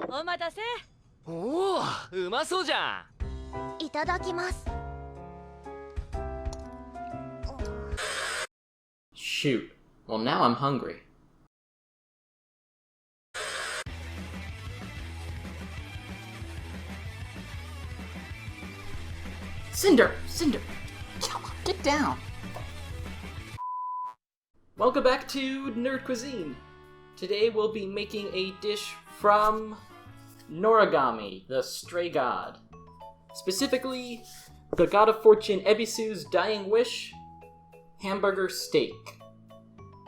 お待たせ。おお、うまそうじゃん。いただきます。 Shoot. Well, now I'm hungry. Cinder! Cinder! Get down! Welcome back to Nerd Cuisine! Today we'll be making a dish from Noragami, the stray god. Specifically, the god of fortune Ebisu's dying wish, hamburger steak.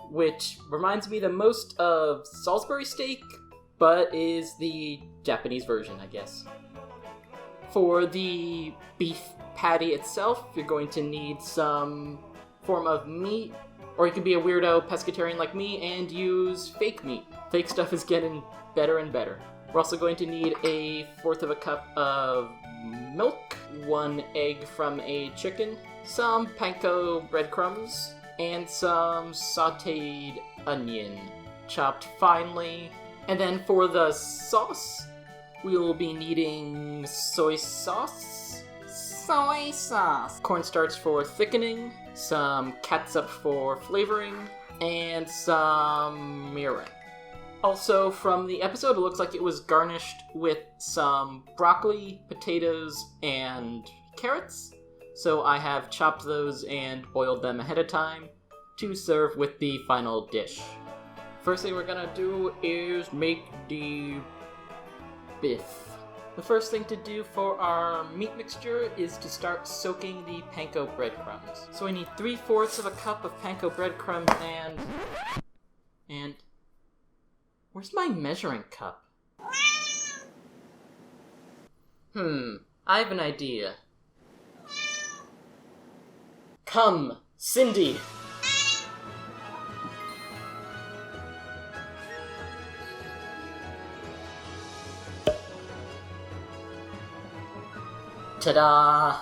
Which reminds me the most of Salisbury steak, but is the Japanese version, I guess. For the beef patty itself, you're going to need some form of meat, or you can be a weirdo pescatarian like me and use fake meat. Fake stuff is getting better and better. We're also going to need 1/4 cup of milk, 1 egg from a chicken, some panko breadcrumbs, and some sauteed onion, chopped finely. And then for the sauce, we will be needing soy sauce, cornstarch for thickening, some catsup for flavoring, and some mirin. Also, from the episode, it looks like it was garnished with some broccoli, potatoes, and carrots. So I have chopped those and boiled them ahead of time to serve with the final dish. First thing we're gonna do is make the beef. The first thing to do for our meat mixture is to start soaking the panko breadcrumbs. So I need 3/4 cup of panko breadcrumbs and where's my measuring cup? I have an idea. Come, Cindy! Ta-da!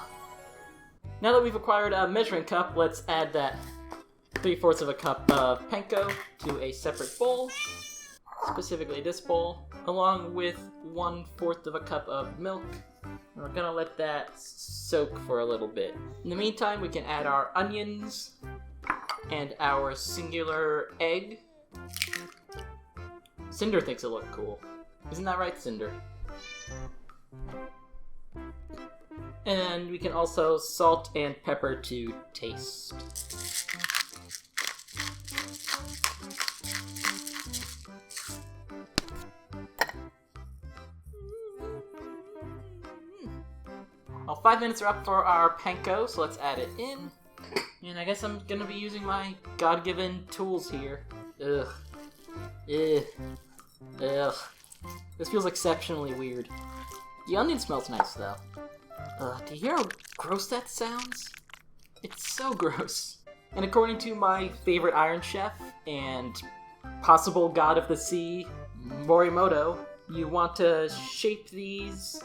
Now that we've acquired a measuring cup, let's add that 3/4 cup of panko to a separate bowl, specifically this bowl, along with 1/4 cup of milk. We're gonna let that soak for a little bit. In the meantime, we can add our onions and our singular egg. Cinder thinks it looked cool. Isn't that right, Cinder? And we can also salt and pepper to taste. Well, 5 minutes are up for our panko, so let's add it in. And I guess I'm gonna be using my God-given tools here. Ugh. Ugh. Ugh. This feels exceptionally weird. The onion smells nice, though. Do you hear how gross that sounds? It's so gross. And according to my favorite Iron Chef and possible god of the sea, Morimoto, you want to shape these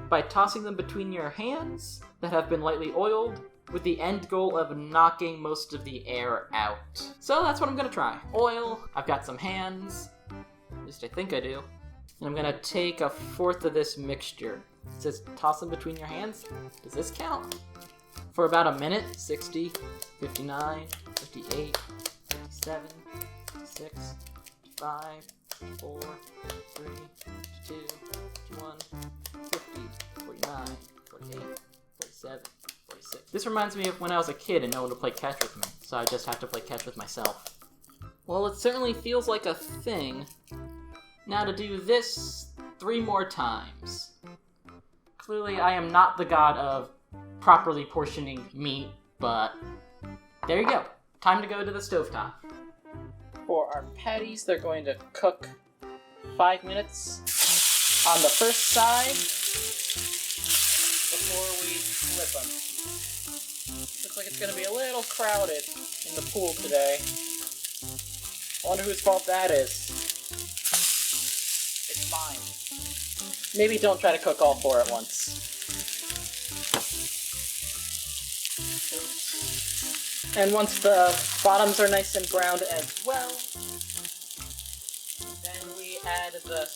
by tossing them between your hands that have been lightly oiled, with the end goal of knocking most of the air out. So that's what I'm gonna try. Oil, I've got some hands, at least I think I do, and I'm gonna take 1/4 of this mixture. It says toss them between your hands. Does this count? For about a minute. 60, 59, 58, 57, 56, 55, 4, 3, 2, 1, 50, 49, 48, 47, 46. This reminds me of when I was a kid and no one would play catch with me, so I just have to play catch with myself. Well, it certainly feels like a thing. Now to do this 3 more times. Clearly, I am not the god of properly portioning meat, but there you go. Time to go to the stovetop. For our patties, they're going to cook 5 minutes on the first side before we flip them. Looks like it's going to be a little crowded in the pool today. I wonder whose fault that is. It's mine. Maybe don't try to cook all 4 at once. And once the bottoms are nice and browned as well, then we add the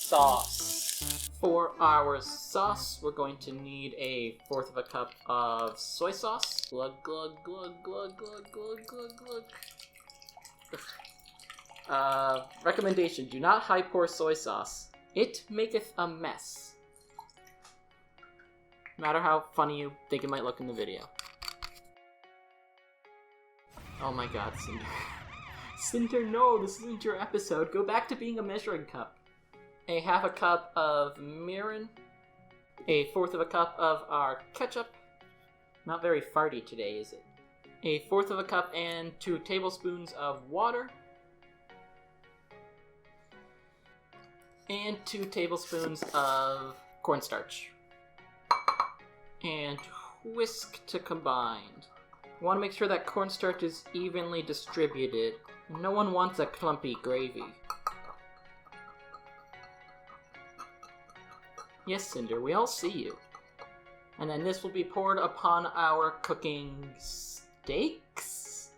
sauce. For our sauce, we're going to need a 1/4 of a cup of soy sauce. Glug, glug, glug, glug, glug, glug, glug, glug. Recommendation, do not high pour soy sauce. It maketh a mess. No matter how funny you think it might look in the video. Oh my god, Cinder. Cinder, no, this isn't your episode. Go back to being a measuring cup. A 1/2 cup of mirin. A 1/4 of a cup of our ketchup. Not very farty today, is it? A 1/4 of a cup and 2 tablespoons of water. And 2 tablespoons of cornstarch. And whisk to combine. You want to make sure that cornstarch is evenly distributed. No one wants a clumpy gravy. Yes, Cinder, we all see you. And then this will be poured upon our cooking steaks?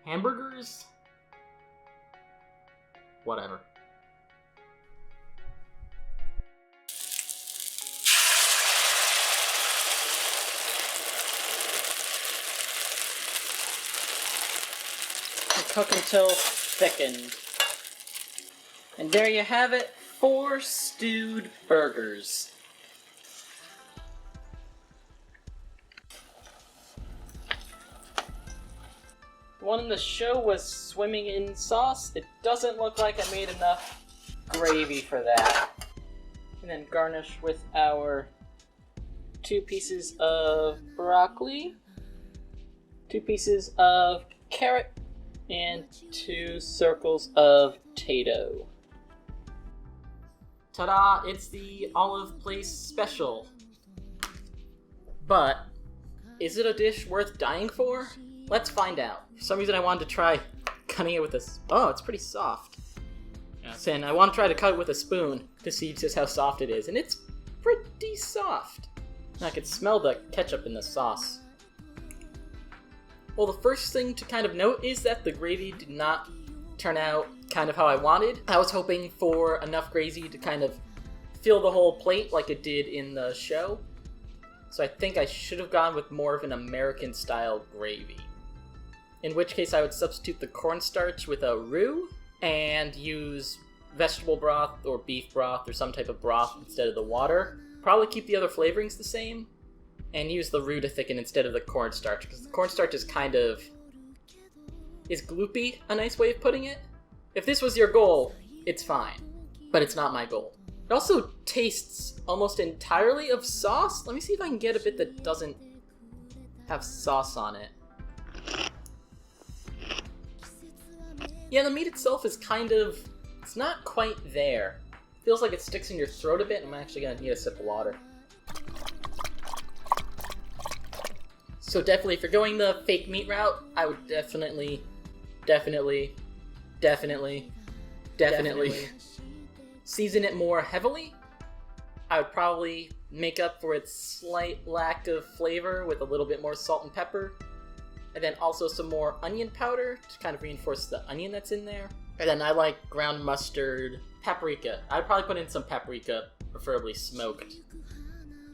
Hamburgers? Whatever. Cook until thickened. And there you have it, 4 stewed burgers. The one in the show was swimming in sauce. It doesn't look like I made enough gravy for that. And then garnish with our 2 pieces of broccoli, 2 pieces of carrot, and 2 circles of potato. Ta-da! It's the Olive Place special. But, is it a dish worth dying for? Let's find out. For some reason I wanted to try cutting it with a... Oh, it's pretty soft. Yes. And I want to try to cut it with a spoon to see just how soft it is. And it's pretty soft. And I could smell the ketchup in the sauce. Well, the first thing to kind of note is that the gravy did not turn out kind of how I wanted. I was hoping for enough gravy to kind of fill the whole plate like it did in the show. So I think I should have gone with more of an American-style gravy. In which case I would substitute the cornstarch with a roux and use vegetable broth or beef broth or some type of broth instead of the water. Probably keep the other flavorings the same. And use the roux to thicken instead of the cornstarch, because the cornstarch is kind of... Is gloopy a nice way of putting it? If this was your goal, it's fine. But it's not my goal. It also tastes almost entirely of sauce. Let me see if I can get a bit that doesn't have sauce on it. Yeah, the meat itself is kind of... It's not quite there. Feels like it sticks in your throat a bit, and I'm actually going to need a sip of water. So definitely, if you're going the fake meat route, I would definitely season it more heavily. I would probably make up for its slight lack of flavor with a little bit more salt and pepper. And then also some more onion powder to kind of reinforce the onion that's in there. And then I like ground mustard, paprika. I'd probably put in some paprika, preferably smoked,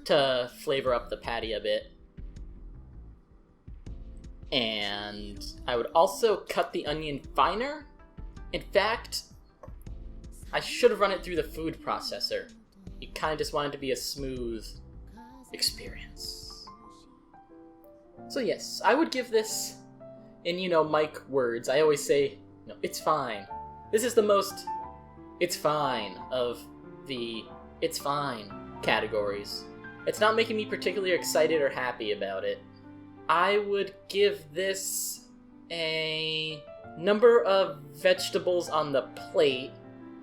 to flavor up the patty a bit. And I would also cut the onion finer. In fact, I should have run it through the food processor. You kind of just want it to be a smooth experience. So yes, I would give this, in, Mike words, I always say, it's fine. This is the most it's fine of the it's fine categories. It's not making me particularly excited or happy about it. I would give this a number of vegetables on the plate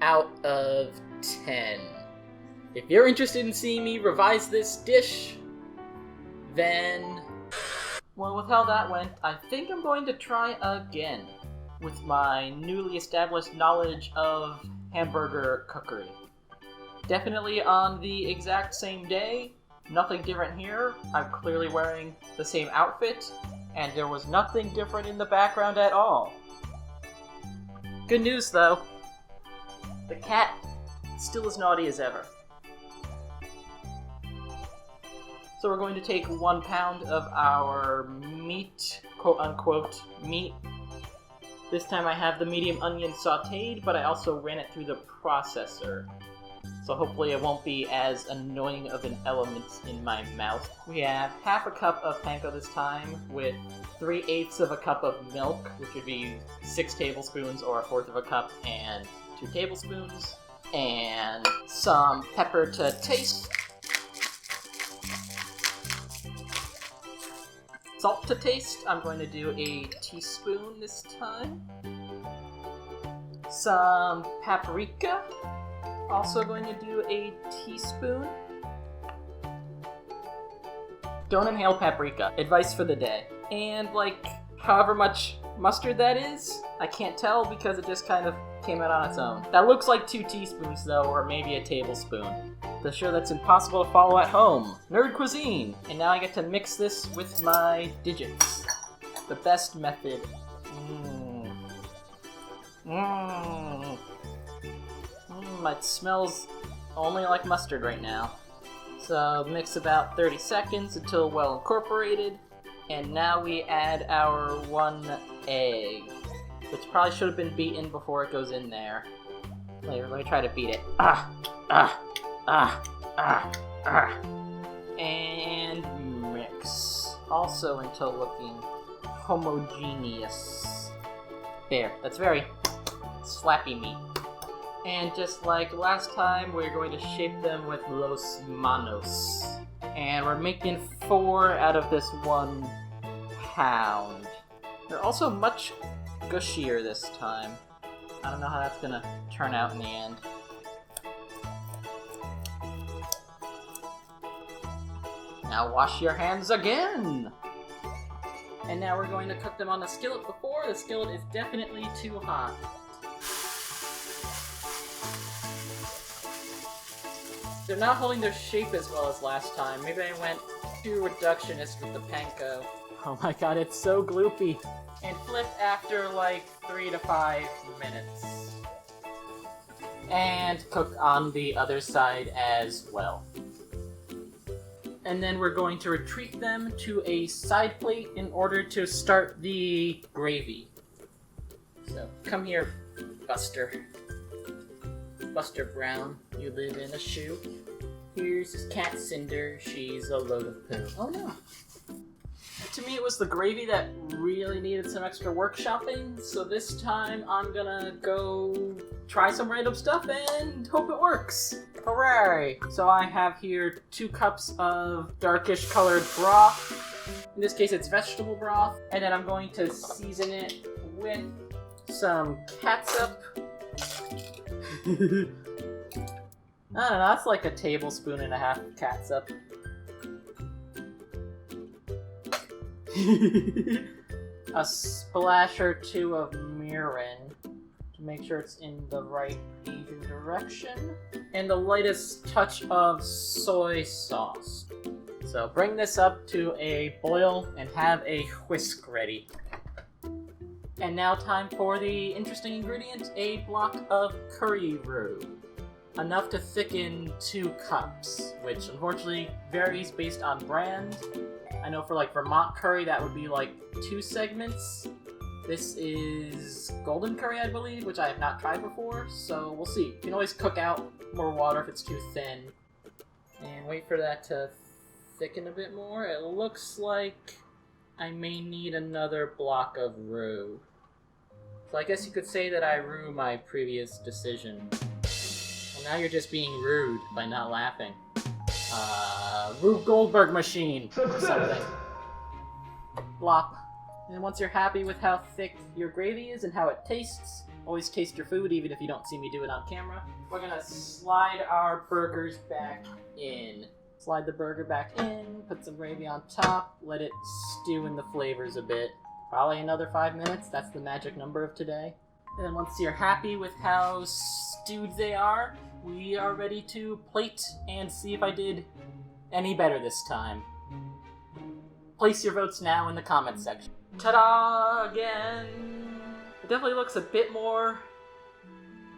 out of 10. If you're interested in seeing me revise this dish, then... Well, with how that went, I think I'm going to try again with my newly established knowledge of hamburger cookery. Definitely on the exact same day, nothing different here. I'm clearly wearing the same outfit, and there was nothing different in the background at all. Good news, though. The cat Still as naughty as ever. So we're going to take 1 pound of our meat, quote-unquote, meat. This time I have the medium onion sauteed, but I also ran it through the processor. So hopefully it won't be as annoying of an element in my mouth. We have half a cup of panko this time, with 3/8 of a cup of milk, which would be 6 tablespoons or 1/4 of a cup and 2 tablespoons. And some pepper to taste. Salt to taste, I'm going to do a teaspoon this time. Some paprika, also going to do a teaspoon. Don't inhale paprika, advice for the day. And like, however much mustard that is, I can't tell because it just kind of came out on its own. That looks like 2 teaspoons though, or maybe a tablespoon. The show that's impossible to follow at home, Nerd Cuisine. And now I get to mix this with my digits. The best method. It smells only like mustard right now. So mix about 30 seconds until well incorporated. And now we add our 1 egg, which probably should have been beaten before it goes in there. Later, let me try to beat it. And mix. Also until looking homogeneous. There, that's very slappy meat. And just like last time, we're going to shape them with Los Manos. And we're making 4 out of this 1 pound. They're also much gushier this time. I don't know how that's gonna turn out in the end. Now wash your hands again! And now we're going to cook them on the skillet before. The skillet is definitely too hot. They're not holding their shape as well as last time. Maybe I went too reductionist with the panko. Oh my god, it's so gloopy. And flip after like 3 to 5 minutes. And cook on the other side as well. And then we're going to retreat them to a side plate in order to start the gravy. So, come here, Buster. Buster Brown, you live in a shoe. Here's Cat Cinder, she's a load of poo. Oh no. To me, it was the gravy that really needed some extra workshopping, so this time I'm gonna go try some random stuff and hope it works. Hooray! So I have here 2 cups of darkish colored broth. In this case, it's vegetable broth. And then I'm going to season it with some catsup. I don't know, that's like a tablespoon and a half of catsup. A splash or 2 of mirin to make sure it's in the right Asian direction. And the lightest touch of soy sauce. So bring this up to a boil and have a whisk ready. And now time for the interesting ingredient, a block of curry roux. Enough to thicken 2 cups, which unfortunately varies based on brand. I know for like Vermont curry that would be like 2 segments. This is golden curry, I believe, which I have not tried before, so we'll see. You can always cook out more water if it's too thin. And wait for that to thicken a bit more. It looks like I may need another block of roux. So I guess you could say that I rue my previous decision. Well, now you're just being rude by not laughing. Rube Goldberg machine or something. Blop. And once you're happy with how thick your gravy is and how it tastes, always taste your food even if you don't see me do it on camera, we're gonna slide our burgers back in. Slide the burger back in, put some gravy on top, let it stew in the flavors a bit. Probably another 5 minutes, that's the magic number of today. And then once you're happy with how stewed they are, we are ready to plate and see if I did any better this time. Place your votes now in the comments section. Ta-da! Again! It definitely looks a bit more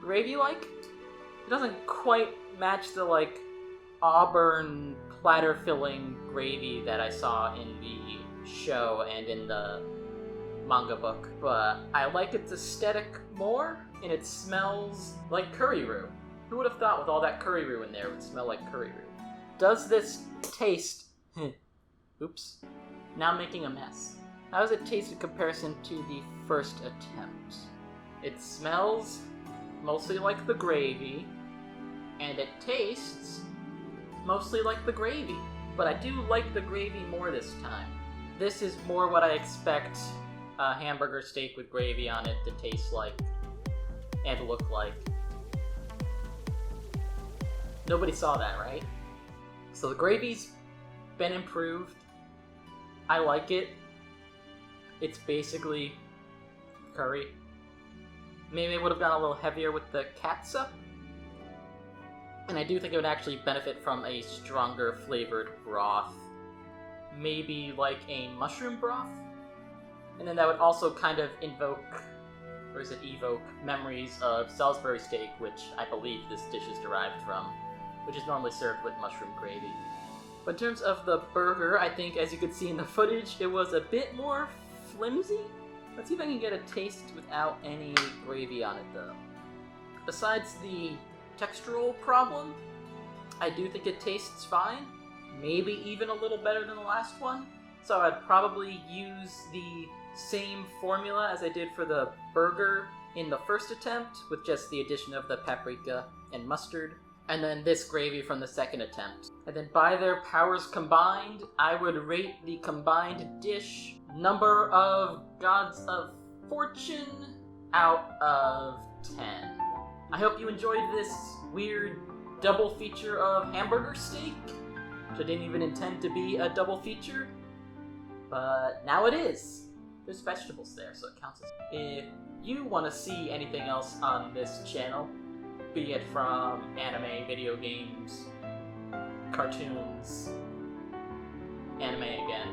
gravy-like. It doesn't quite match the, like, auburn platter-filling gravy that I saw in the show and in the manga book, but I like its aesthetic more, and it smells like curry roux. Who would have thought with all that curry roux in there it would smell like curry roux? Does this taste... Oops. Now I'm making a mess. How does it taste in comparison to the first attempt? It smells mostly like the gravy, and it tastes mostly like the gravy. But I do like the gravy more this time. This is more what I expect a hamburger steak with gravy on it to taste like and look like. Nobody saw that, right? So the gravy's been improved. I like it. It's basically curry. Maybe it would have gone a little heavier with the catsup. And I do think it would actually benefit from a stronger flavored broth. Maybe like a mushroom broth? And then that would also kind of evoke memories of Salisbury steak, which I believe this dish is derived from, which is normally served with mushroom gravy. But in terms of the burger, I think, as you could see in the footage, it was a bit more flimsy. Let's see if I can get a taste without any gravy on it, though. Besides the textural problem, I do think it tastes fine. Maybe even a little better than the last one. So I'd probably use the same formula as I did for the burger in the first attempt, with just the addition of the paprika and mustard, and then this gravy from the second attempt. And then by their powers combined, I would rate the combined dish number of gods of fortune out of 10. I hope you enjoyed this weird double feature of hamburger steak, which I didn't even intend to be a double feature, but now it is. There's vegetables there, so it counts as... If you want to see anything else on this channel, be it from anime, video games, cartoons, anime again,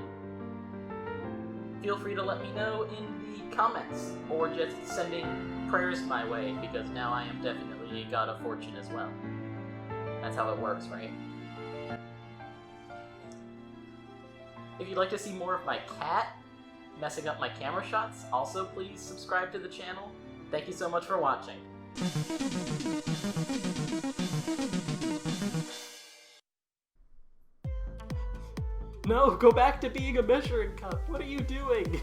feel free to let me know in the comments, or just sending prayers my way, because now I am definitely a god of fortune as well. That's how it works, right? If you'd like to see more of my cat messing up my camera shots, also please subscribe to the channel. Thank you so much for watching. No, go back to being a measuring cup. What are you doing?